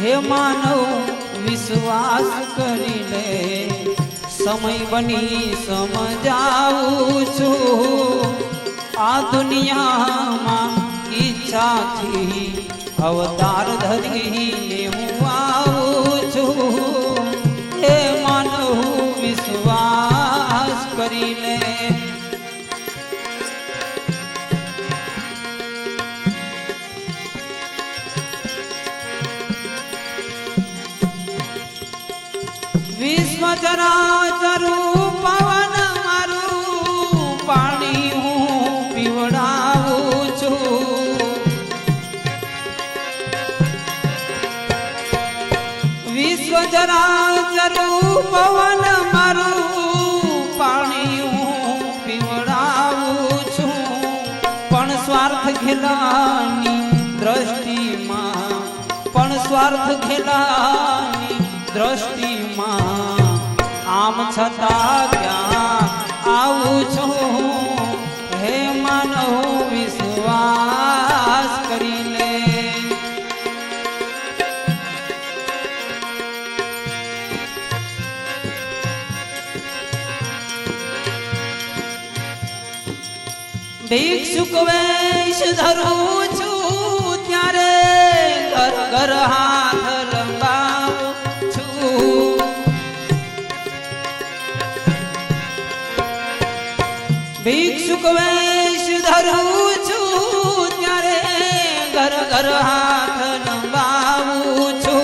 हे मानव विश्वास करी ले समय बनी समझाऊं छु आ दुनिया में इच्छा थी अवतार धरी हूँ आऊं छु हे मानव विश्वास करी ले विश्व चराचर पवन मारू पानी हूँ पीवड़ाऊं छु विश्व चराचर पवन मारू पानी हूँ पीवड़ाऊं छु पण स्वार्थ घेलानी दृष्टि में पण स्वार्थ घेलानी दृष्टि आम छता क्या आऊं छु हे मानव विश्वास करी ले भिक्षुक वेश धरूं छु त्यारे घर घर हाथ लंबाऊं छु भिक्षुक वेश धरूं छु त्यारे घर घर हाथ लंबाऊं छु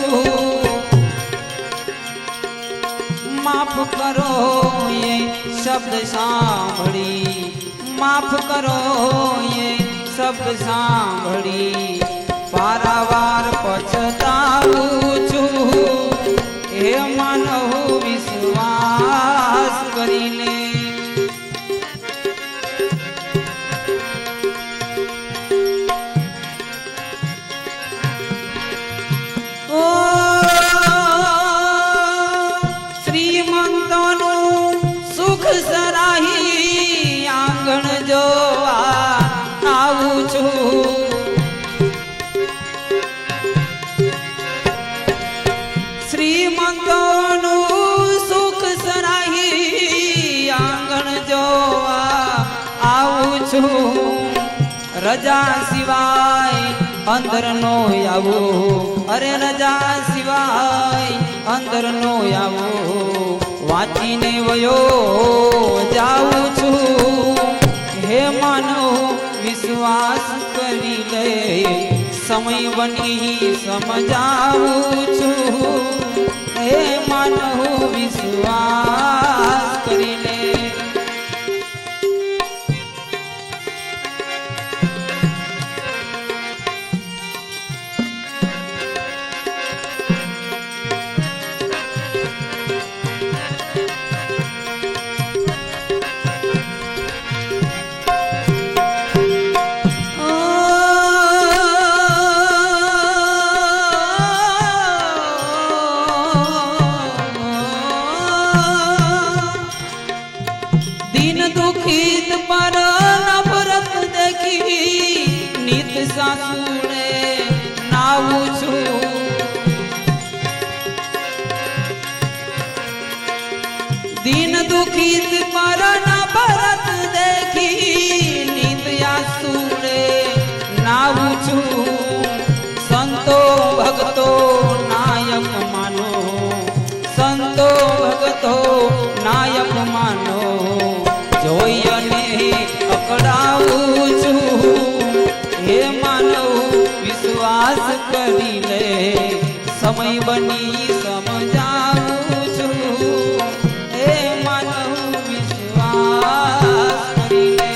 माफ करो ये शब्द सांभળી माफ करो ये शब्द सांभળી पारावार पछताऊं छु हे मानव विश्वास करी ले रजा सिवाय अंदर नो आवो अरे रजा सिवाय अंदर नो आवो वाची ने वयो जाऊं छु हे मानव विश्वास करी ले समय बनी समझाऊं छु हे मानव विश्वास करी ले दुखित पर नफरत देखी नित सासुरे नाऊं छु दीन दुखित पर नफरत देखी नित सासुरे नाऊं छु संतो भक्तो नायक मानो संतो भक्तो नायक मानो जोयने अकड़ाऊं छु हे मानव विश्वास करी ले समय बनी समझाऊं छु हे मानव विश्वास करी ले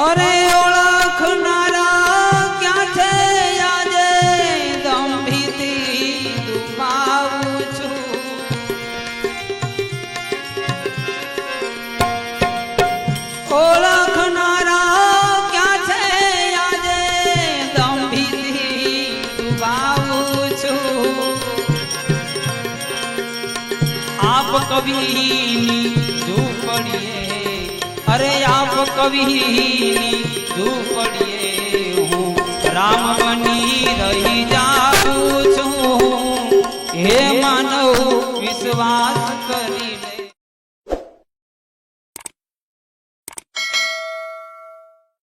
अरे ओळखनारा क्या छे आज કવિની ઝૂંપડીએ, અરે આપ કવિની ઝૂંપડીએ હું રામ બની